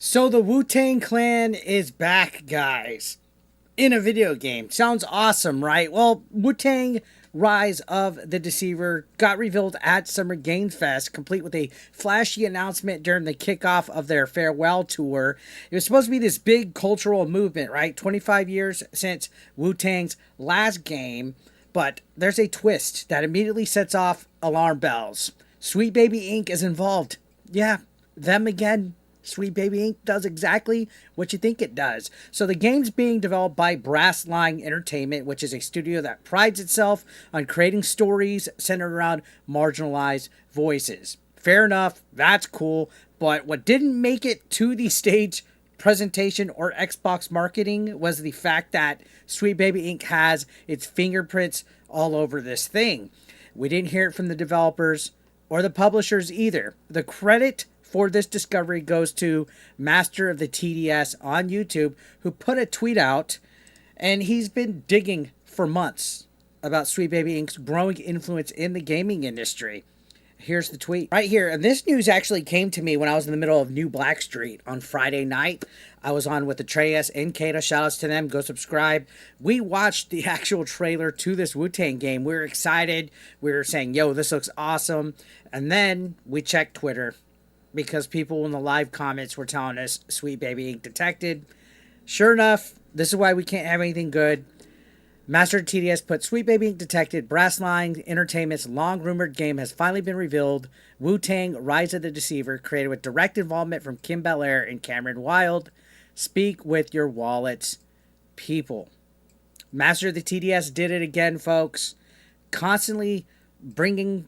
So the Wu-Tang Clan is back, guys, in a video game. Sounds awesome, right? Well, Wu-Tang Rise of the Deceiver got revealed at Summer Games Fest, complete with a flashy announcement during the kickoff of their farewell tour. It was supposed to be this big cultural movement, right? 25 years since Wu-Tang's last game, but there's a twist that immediately sets off alarm bells. Sweet Baby Inc. is involved. Yeah, them again. Sweet Baby Inc. does exactly what you think it does. So the game's being developed by Brass Line Entertainment, which is a studio that prides itself on creating stories centered around marginalized voices. Fair enough, that's cool, but what didn't make it to the stage presentation or Xbox marketing was the fact that Sweet Baby Inc. has its fingerprints all over this thing. We didn't hear it from the developers or the publishers either. The credit for this discovery goes to Master of the TDS on YouTube, who put a tweet out, and he's been digging for months about Sweet Baby Inc.'s growing influence in the gaming industry. Here's the tweet right here. And this news actually came to me when I was in the middle of New Blackstreet on Friday night. I was on with Atreus and Kata. Shout outs to them. Go subscribe. We watched the actual trailer to this Wu-Tang game. We were excited. We were saying, yo, this looks awesome. And then we checked Twitter, because people in the live comments were telling us Sweet Baby Inc. detected. Sure enough, this is why we can't have anything good. Master TDS put Sweet Baby Inc. detected. Brass Line Entertainment's long-rumored game has finally been revealed. Wu-Tang Rise of the Deceiver, created with direct involvement from Kim Belair and Cameron Wild. Speak with your wallets, people. Master of the TDS did it again, folks. Constantly bringing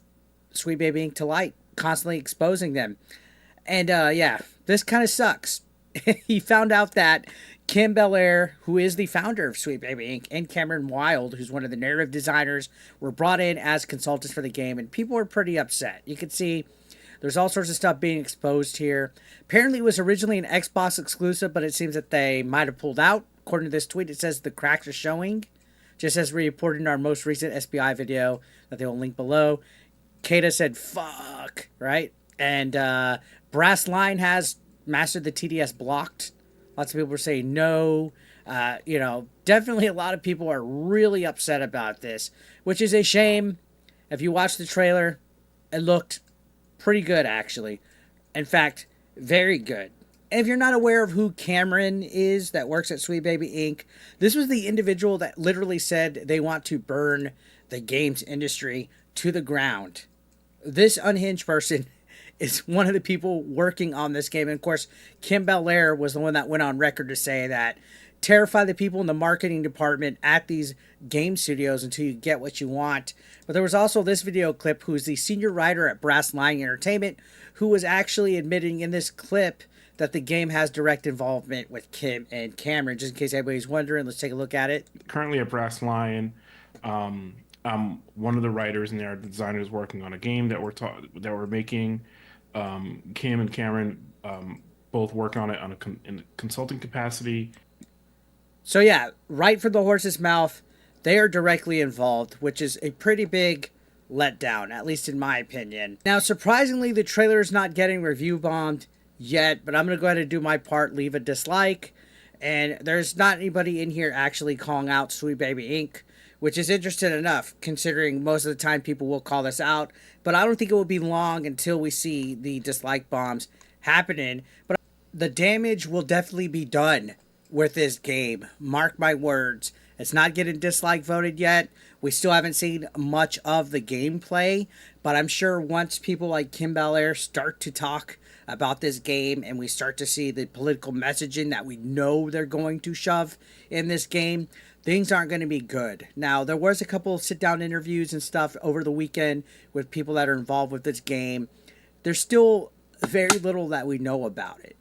Sweet Baby Inc. to light. Constantly exposing them. And yeah, this kind of sucks. He found out that Kim Belair, who is the founder of Sweet Baby Inc., and Cameron Wild, who's one of the narrative designers, were brought in as consultants for the game, and people were pretty upset. You can see there's all sorts of stuff being exposed here. Apparently, it was originally an Xbox exclusive, but it seems that they might have pulled out. According to this tweet, it says the cracks are showing, just as we reported in our most recent SBI video that they will link below. Kata said, fuck, right? And Brass Line has Master the TDS blocked. Lots of people were saying no. Definitely a lot of people are really upset about this, which is a shame. If you watch the trailer, it looked pretty good, actually. In fact, very good. And if you're not aware of who Cameron is that works at Sweet Baby Inc., this was the individual that literally said they want to burn the games industry to the ground. This unhinged person is one of the people working on this game. And of course, Kim Belair was the one that went on record to say that terrify the people in the marketing department at these game studios until you get what you want. But there was also this video clip, who's the senior writer at Brass Line Entertainment, who was actually admitting in this clip that the game has direct involvement with Kim and Cameron. Just in case anybody's wondering, let's take a look at it. Currently at Brass Lion, I'm one of the writers and there are designers working on a game that we're making. Kim and Cameron both work on it in a consulting capacity. So yeah, right from the horse's mouth, they are directly involved, which is a pretty big letdown, at least in my opinion. Now, surprisingly, the trailer is not getting review bombed yet, but I'm going to go ahead and do my part, leave a dislike. And there's not anybody in here actually calling out Sweet Baby Inc., which is interesting enough, considering most of the time people will call this out. But I don't think it will be long until we see the dislike bombs happening. But the damage will definitely be done with this game. Mark my words. It's not getting dislike voted yet. We still haven't seen much of the gameplay. But I'm sure once people like Kim Belair start to talk about this game and we start to see the political messaging that we know they're going to shove in this game, things aren't going to be good. Now, there was a couple of sit-down interviews and stuff over the weekend with people that are involved with this game. There's still very little that we know about it.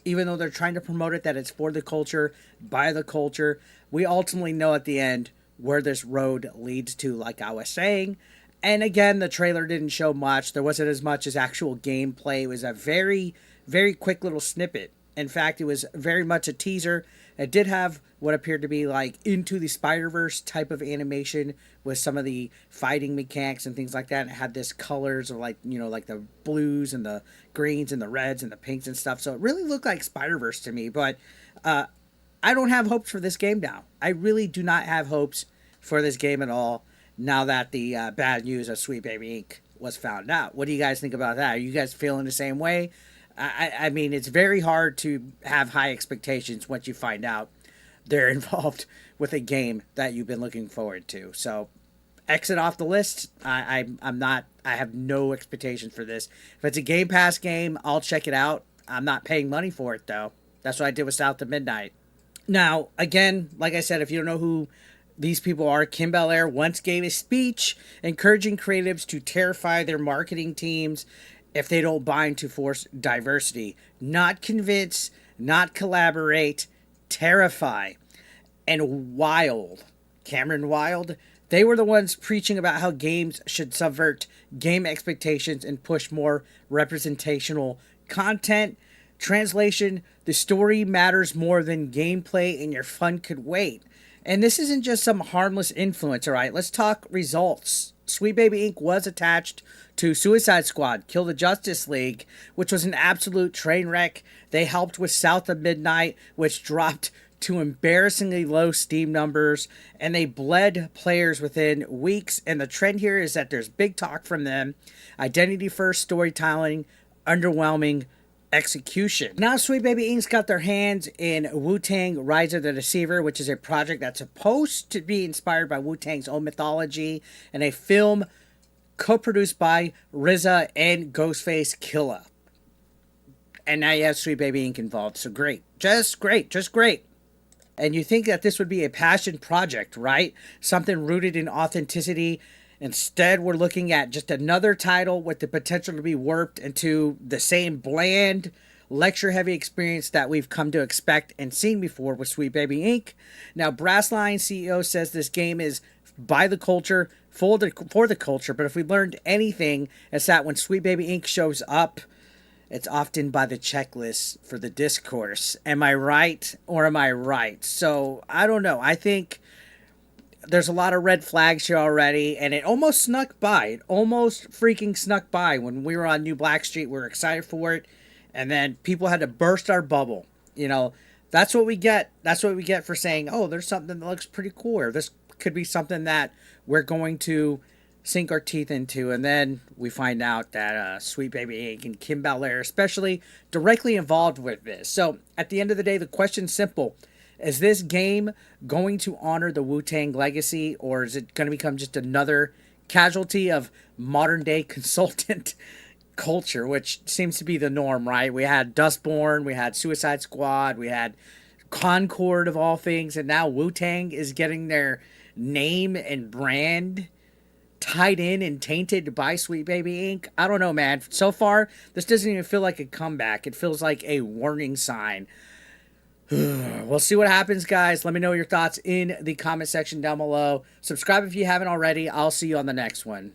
Even though they're trying to promote it, that it's for the culture, by the culture, we ultimately know at the end where this road leads to, like I was saying. And again, the trailer didn't show much. There wasn't as much as actual gameplay. It was a very, very quick little snippet In fact, it was very much a teaser. It did have what appeared to be like Into the Spider-Verse type of animation with some of the fighting mechanics and things like that. And it had this colors of like, like the blues and the greens and the reds and the pinks and stuff. So it really looked like Spider-Verse to me. But I don't have hopes for this game now. I really do not have hopes for this game at all now that the bad news of Sweet Baby Inc. was found out. What do you guys think about that? Are you guys feeling the same way? I mean, it's very hard to have high expectations once you find out they're involved with a game that you've been looking forward to. So, exit off the list. I'm not. I have no expectations for this. If it's a Game Pass game, I'll check it out. I'm not paying money for it though. That's what I did with South of Midnight. Now, again, like I said, if you don't know who these people are, Kim Belair once gave a speech encouraging creatives to terrify their marketing teams if they don't buy into force diversity. Not convince, not collaborate, terrify. And Wild, Cameron Wild, they were the ones preaching about how games should subvert game expectations and push more representational content. Translation, the story matters more than gameplay and your fun could wait. And this isn't just some harmless influence, all right? Let's talk results. Sweet Baby Inc. was attached to Suicide Squad, Kill the Justice League, which was an absolute train wreck. They helped with South of Midnight, which dropped to embarrassingly low Steam numbers, and they bled players within weeks. And the trend here is that there's big talk from them. Identity first storytelling, underwhelming execution. Now Sweet Baby Inc.'s got their hands in Wu-Tang Rise of the Deceiver, which is a project that's supposed to be inspired by Wu-Tang's own mythology, and a film co-produced by RZA and Ghostface Killah. And now you have Sweet Baby Inc. involved, so great. Just great, just great. And you think that this would be a passion project, right? Something rooted in authenticity. Instead, we're looking at just another title with the potential to be warped into the same bland, lecture-heavy experience that we've come to expect and seen before with Sweet Baby Inc. Now, Brassline CEO says this game is by the culture, for the culture, but if we learned anything, it's that when Sweet Baby Inc. shows up, it's often by the checklist for the discourse. Am I right or am I right? So, I don't know. I think there's a lot of red flags here already, and it almost snuck by. It almost freaking snuck by. When we were on New Blackstreet, we were excited for it, and then people had to burst our bubble. That's what we get. That's what we get for saying, oh, there's something that looks pretty cool, or this could be something that we're going to sink our teeth into. And then we find out that Sweet Baby Inc. and Kim Belair especially directly involved with this. So at the end of the day, the question's simple. Is this game going to honor the Wu-Tang legacy, or is it going to become just another casualty of modern-day consultant culture, which seems to be the norm, right? We had Dustborn, we had Suicide Squad, we had Concord of all things, and now Wu-Tang is getting their name and brand tied in and tainted by Sweet Baby Inc. I don't know, man. So far, this doesn't even feel like a comeback. It feels like a warning sign. We'll see what happens, guys. Let me know your thoughts in the comment section down below. Subscribe if you haven't already. I'll see you on the next one.